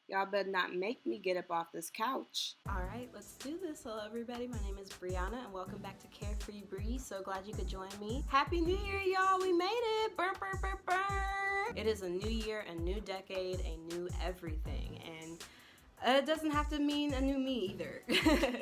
Y'all better not make me get up off this couch. All right, let's do this. Hello, everybody. My name is Brianna, and welcome back to Carefree Bree. So glad you could join me. Happy New Year, y'all! We made it! Burr, burr, burr, burr. It is a new year, a new decade, a new everything, and it doesn't have to mean a new me either.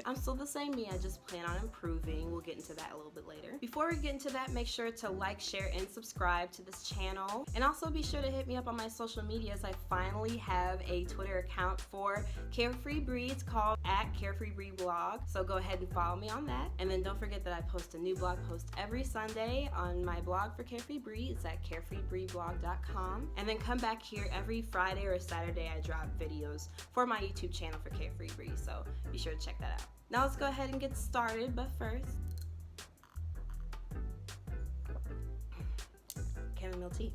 I'm still the same me, I just plan on improving. We'll get into that a little bit later. Before we get into that, make sure to like, share, and subscribe to this channel. And also be sure to hit me up on my social medias. I finally have a Twitter account for Carefree Bree. It's called @CarefreeBreeBlog. So go ahead and follow me on that. And then don't forget that I post a new blog post every Sunday on my blog for Carefree Bree. It's at carefreebreeblog.com. And then come back here every Friday or Saturday. I drop videos for my YouTube channel for Carefree Bree, so be sure to check that out. Now let's go ahead and get started, but first, chamomile tea,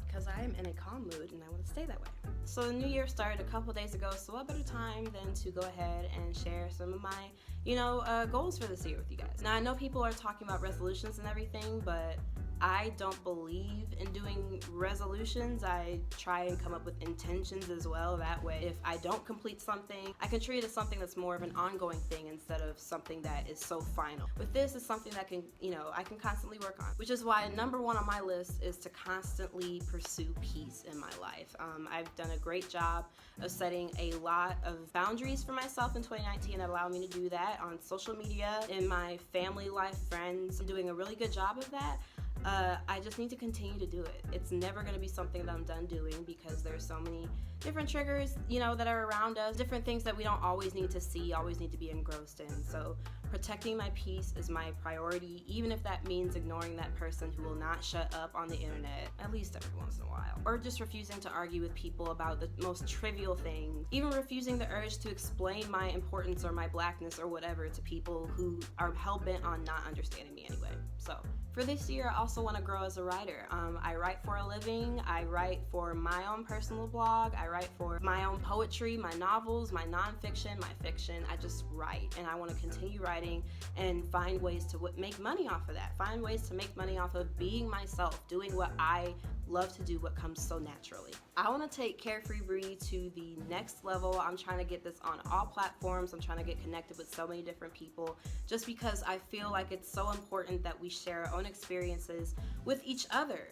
because I am in a calm mood and I want to stay that way. So the new year started a couple days ago, so what better time than to go ahead and share some of my, goals for this year with you guys. Now I know people are talking about resolutions and everything, but I don't believe in doing resolutions. I try and come up with intentions as well. That way, if I don't complete something, I can treat it as something that's more of an ongoing thing instead of something that is so final. With this, it's something that I can constantly work on, which is why number one on my list is to constantly pursue peace in my life. I've done a great job of setting a lot of boundaries for myself in 2019 that allow me to do that on social media, in my family life, friends. I'm doing a really good job of that. I just need to continue to do it. It's never going to be something that I'm done doing because there's so many different triggers, that are around us, different things that we don't always need to see, always need to be engrossed in. So protecting my peace is my priority, even if that means ignoring that person who will not shut up on the internet, at least every once in a while. Or just refusing to argue with people about the most trivial things, even refusing the urge to explain my importance or my blackness or whatever to people who are hell-bent on not understanding me anyway. So for this year, I also want to grow as a writer. I write for a living. I write for my own personal blog. I write for my own poetry, my novels, my nonfiction, my fiction. I just write, and I want to continue writing and find ways to make money off of that. Find ways to make money off of being myself, doing what I love to do, what comes so naturally. I want to take Carefree Bree to the next level. I'm trying to get this on all platforms. I'm trying to get connected with so many different people just because I feel like it's so important that we share our own experiences with each other.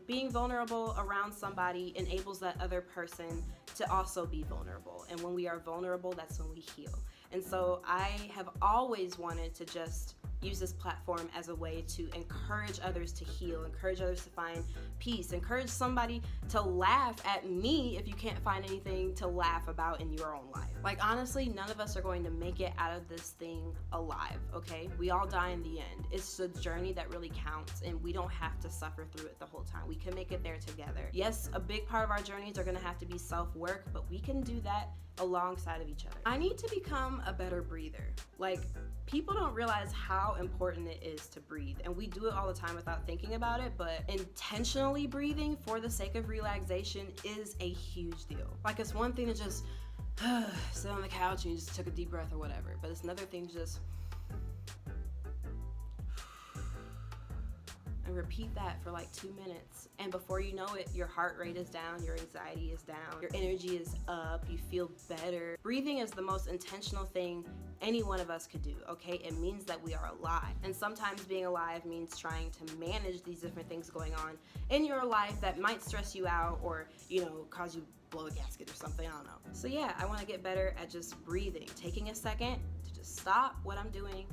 Being vulnerable around somebody enables that other person to also be vulnerable. And when we are vulnerable, that's when we heal. And so I have always wanted to just use this platform as a way to encourage others to heal, encourage others to find peace, encourage somebody to laugh at me if you can't find anything to laugh about in your own life. Like honestly, none of us are going to make it out of this thing alive, okay? We all die in the end. It's the journey that really counts, and we don't have to suffer through it the whole time. We can make it there together. Yes, a big part of our journeys are gonna have to be self-work, but we can do that alongside of each other. I need to become a better breather. Like, people don't realize how important it is to breathe, and we do it all the time without thinking about it, but intentionally breathing for the sake of relaxation is a huge deal. Like, it's one thing to just sit on the couch and you just took a deep breath or whatever, but it's another thing to just and repeat that for like 2 minutes, and before you know it, your heart rate is down, your anxiety is down, your energy is up, you feel better. Breathing is the most intentional thing any one of us could do, okay? It means that we are alive, and sometimes being alive means trying to manage these different things going on in your life that might stress you out or cause you blow a gasket or something, I don't know. So yeah, I want to get better at just breathing, taking a second to just stop what I'm doing,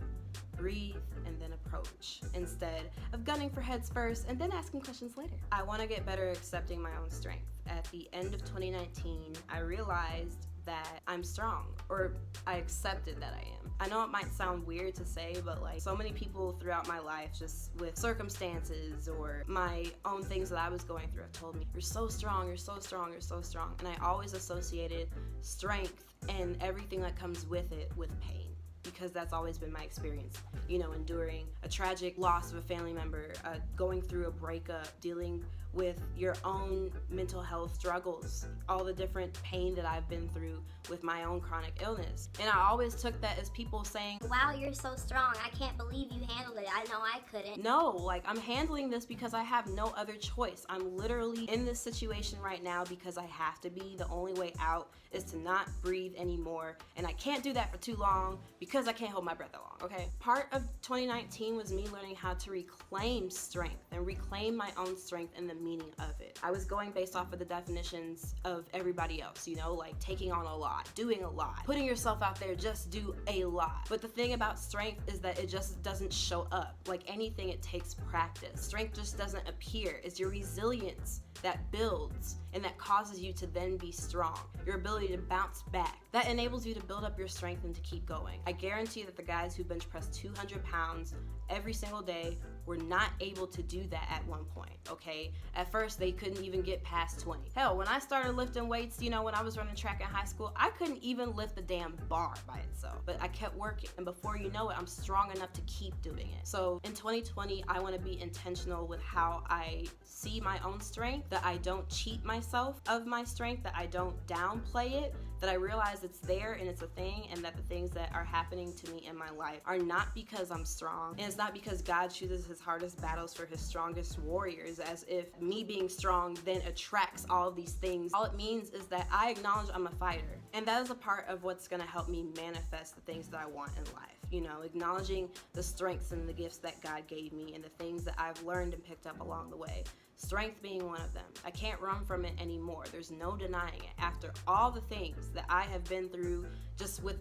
breathe, and then approach, instead of gunning for heads first and then asking questions later. I want to get better at accepting my own strength. At the end of 2019, I realized that I'm strong, or I accepted that I am. I know it might sound weird to say, but like so many people throughout my life, just with circumstances or my own things that I was going through, have told me, you're so strong, you're so strong, you're so strong. And I always associated strength and everything that comes with it with pain, because that's always been my experience, enduring a tragic loss of a family member, going through a breakup, dealing with your own mental health struggles, all the different pain that I've been through with my own chronic illness. And I always took that as people saying, wow, you're so strong. I can't believe you handled it. I know I couldn't. No, like, I'm handling this because I have no other choice. I'm literally in this situation right now because I have to be. The only way out is to not breathe anymore. And I can't do that for too long because I can't hold my breath that long, okay? Part of 2019 was me learning how to reclaim strength and reclaim my own strength and the meaning of it. I was going based off of the definitions of everybody else, you know, like taking on a lot, doing a lot, putting yourself out there, just do a lot. But the thing about strength is that it just doesn't show up. Like anything, it takes practice. Strength just doesn't appear. It's your resilience that builds and that causes you to then be strong. Your ability to bounce back. That enables you to build up your strength and to keep going. I guarantee that the guys who bench press 200 pounds every single day were not able to do that at one point, okay? At first, they couldn't even get past 20. Hell, when I started lifting weights, you know, when I was running track in high school, I couldn't even lift the damn bar by itself. But I kept working, and before you know it, I'm strong enough to keep doing it. So in 2020, I want to be intentional with how I see my own strength, that I don't cheat myself of my strength, that I don't downplay it, that I realize it's there and it's a thing, and that the things that are happening to me in my life are not because I'm strong, and it's not because God chooses his hardest battles for his strongest warriors, as if me being strong then attracts all of these things. All it means is that I acknowledge I'm a fighter, and that is a part of what's gonna help me manifest the things that I want in life. You know, acknowledging the strengths and the gifts that God gave me and the things that I've learned and picked up along the way. Strength being one of them. I can't run from it anymore. There's no denying it. After all the things that I have been through just with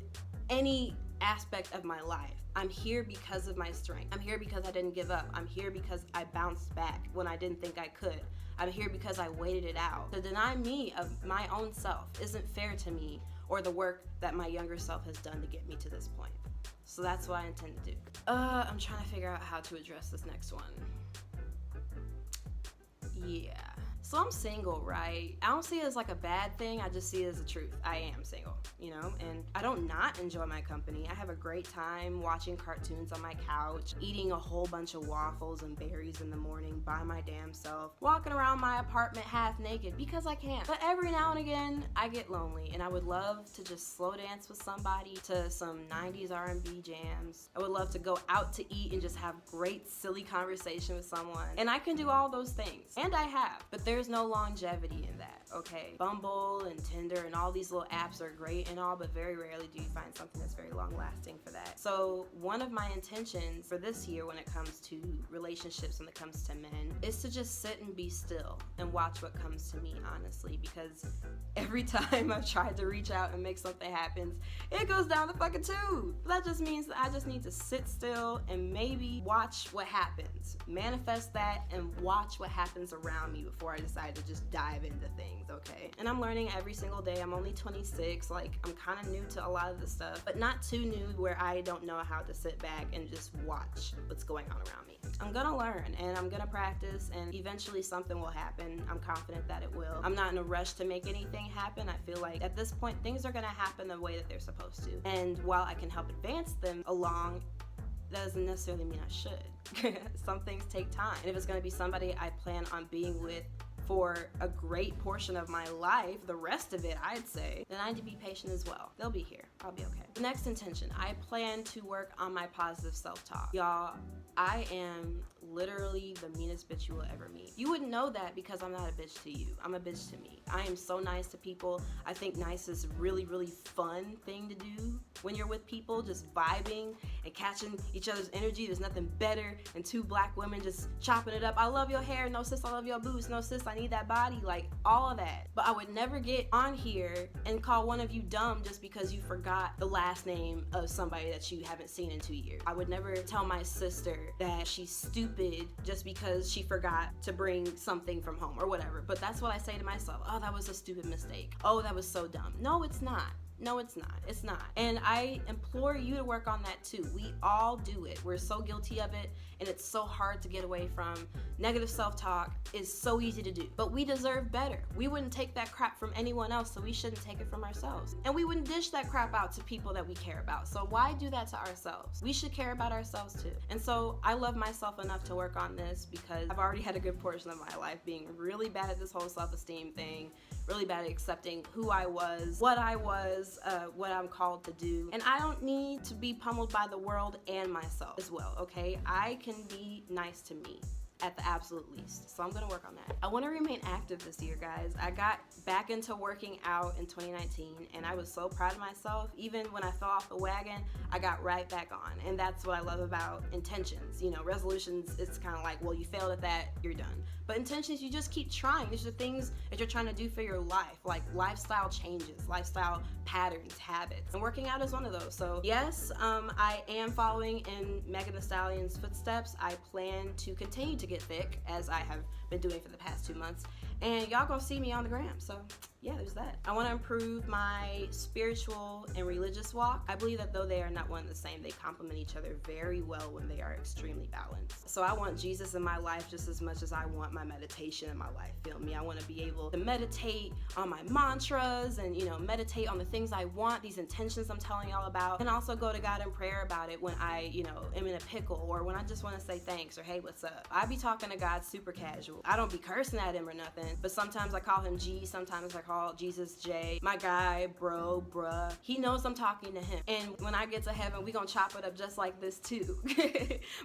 any aspect of my life, I'm here because of my strength. I'm here because I didn't give up. I'm here because I bounced back when I didn't think I could. I'm here because I waited it out. To deny me of my own self isn't fair to me or the work that my younger self has done to get me to this point. So that's what I intend to do. I'm trying to figure out how to address this next one. Yeah. So I'm single, right? I don't see it as like a bad thing. I just see it as the truth. I am single, you know, and I don't not enjoy my company. I have a great time watching cartoons on my couch, eating a whole bunch of waffles and berries in the morning by my damn self, walking around my apartment half naked because I can. But every now and again, I get lonely, and I would love to just slow dance with somebody to some 90s R&B jams. I would love to go out to eat and just have great silly conversation with someone. And I can do all those things, and I have, but there's no longevity in that, okay? Bumble and Tinder and all these little apps are great and all, but very rarely do you find something that's very long lasting for that. So one of my intentions for this year when it comes to relationships, when it comes to men, is to just sit and be still and watch what comes to me, honestly, because every time I've tried to reach out and make something happen, it goes down the fucking tube. That just means that I just need to sit still and maybe watch what happens, manifest that, and watch what happens around me before I decide to just dive into things, okay? And I'm learning every single day. I'm only 26, like I'm kind of new to a lot of this stuff, but not too new where I don't know how to sit back and just watch what's going on around me. I'm gonna learn and I'm gonna practice, and eventually something will happen. I'm confident that it will. I'm not in a rush to make anything happen. I feel like at this point things are gonna happen the way that they're supposed to, and while I can help advance them along, that doesn't necessarily mean I should. Some things take time, and if it's gonna be somebody I plan on being with for a great portion of my life, the rest of it, I'd say, then I need to be patient as well. They'll be here. I'll be okay. The next intention, I plan to work on my positive self-talk. Y'all, I am literally the meanest bitch you will ever meet. You wouldn't know that because I'm not a bitch to you. I'm a bitch to me. I am so nice to people. I think nice is a really, really fun thing to do when you're with people, just vibing and catching each other's energy. There's nothing better than two black women just chopping it up. I love your hair. No, sis, I love your boobs. No, sis, I need that body. Like, all of that. But I would never get on here and call one of you dumb just because you forgot the last name of somebody that you haven't seen in 2 years. I would never tell my sister that she's stupid just because she forgot to bring something from home or whatever. But that's what I say to myself. Oh, that was a stupid mistake. Oh, that was so dumb. No, it's not. No, it's not. It's not. And I implore you to work on that too. We all do it. We're so guilty of it, and it's so hard to get away from. Negative self-talk is so easy to do, but we deserve better. We wouldn't take that crap from anyone else, so we shouldn't take it from ourselves. And we wouldn't dish that crap out to people that we care about. So why do that to ourselves? We should care about ourselves too. And so I love myself enough to work on this because I've already had a good portion of my life being really bad at this whole self-esteem thing, really bad at accepting who I was, what I'm called to do. And I don't need to be pummeled by the world and myself as well, okay? I can be nice to me at the absolute least. So I'm gonna work on that. I wanna remain active this year, guys. I got back into working out in 2019 and I was so proud of myself. Even when I fell off the wagon, I got right back on. And that's what I love about intentions. You know, resolutions, it's kind of like, well, you failed at that, you're done. But intentions, you just keep trying. These are things that you're trying to do for your life, like lifestyle changes, lifestyle patterns, habits. And working out is one of those. So yes, I am following in Megan Thee Stallion's footsteps. I plan to continue to get thick, as I have been doing for the past 2 months. And y'all gonna see me on the gram, so yeah, there's that. I wanna improve my spiritual and religious walk. I believe that though they are not one and the same, they complement each other very well when they are extremely balanced. So I want Jesus in my life just as much as I want my meditation in my life, feel me? I wanna be able to meditate on my mantras and, you know, meditate on the things I want, these intentions I'm telling y'all about, and also go to God in prayer about it when I, you know, am in a pickle or when I just wanna say thanks or hey, what's up? I be talking to God super casual. I don't be cursing at him or nothing. But sometimes I call him G, sometimes I call Jesus J. My guy, bro, bruh. He knows I'm talking to him. And when I get to heaven, we gonna chop it up just like this too.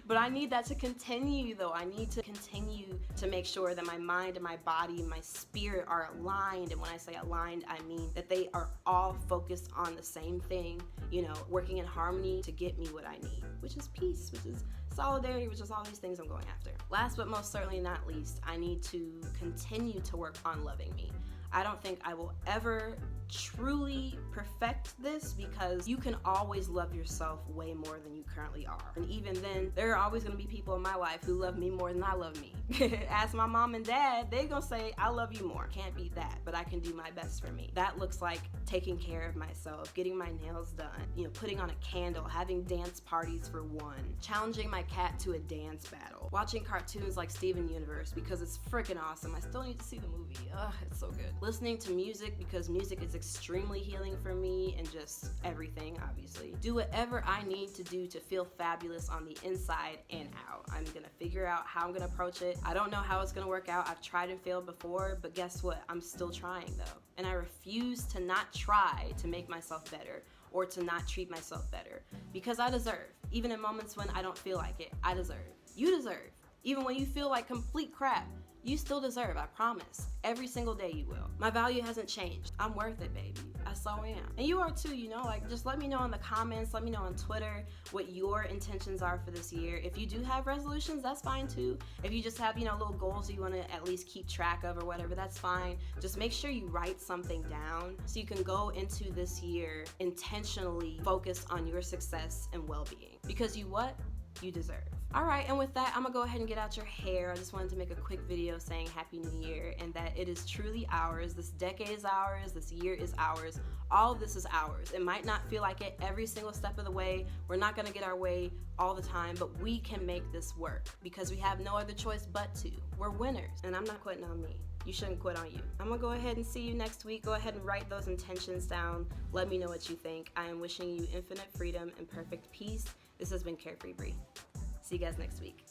But I need that to continue though. I need to continue to make sure that my mind and my body and my spirit are aligned. And when I say aligned, I mean that they are all focused on the same thing, you know, working in harmony to get me what I need, which is peace, which is solidarity, which is all these things I'm going after. Last but most certainly not least, I need to continue to work on loving me. I don't think I will ever truly perfect this because you can always love yourself way more than you currently are. And even then, there are always gonna be people in my life who love me more than I love me. Ask my mom and dad, they gonna say, I love you more. Can't beat that, but I can do my best for me. That looks like taking care of myself, getting my nails done, you know, putting on a candle, having dance parties for one, challenging my cat to a dance battle, watching cartoons like Steven Universe because it's freaking awesome. I still need to see the movie. Ugh, it's so good. Listening to music because music is extremely healing for me and just everything, obviously. Do whatever I need to do to feel fabulous on the inside and out. I'm gonna figure out how I'm gonna approach it. I don't know how it's gonna work out. I've tried and failed before, but guess what? I'm still trying though. And I refuse to not try to make myself better or to not treat myself better because I deserve. Even in moments when I don't feel like it, I deserve. You deserve. Even when you feel like complete crap, you still deserve, I promise. Every single day you will. My value hasn't changed. I'm worth it, baby. I so am. And you are too, you know, like just let me know in the comments, let me know on Twitter what your intentions are for this year. If you do have resolutions, that's fine too. If you just have, you know, little goals you want to at least keep track of or whatever, that's fine. Just make sure you write something down so you can go into this year intentionally focused on your success and well-being. Because you what? You deserve. All right, and with that, I'm gonna go ahead and get out your hair. I just wanted to make a quick video saying Happy New Year and that it is truly ours. This decade is ours, this year is ours. All of this is ours. It might not feel like it every single step of the way. We're not gonna get our way all the time, but we can make this work because we have no other choice but to. We're winners, and I'm not quitting on me. You shouldn't quit on you. I'm gonna go ahead and see you next week. Go ahead and write those intentions down. Let me know what you think. I am wishing you infinite freedom and perfect peace. This has been Carefree Bree. See you guys next week.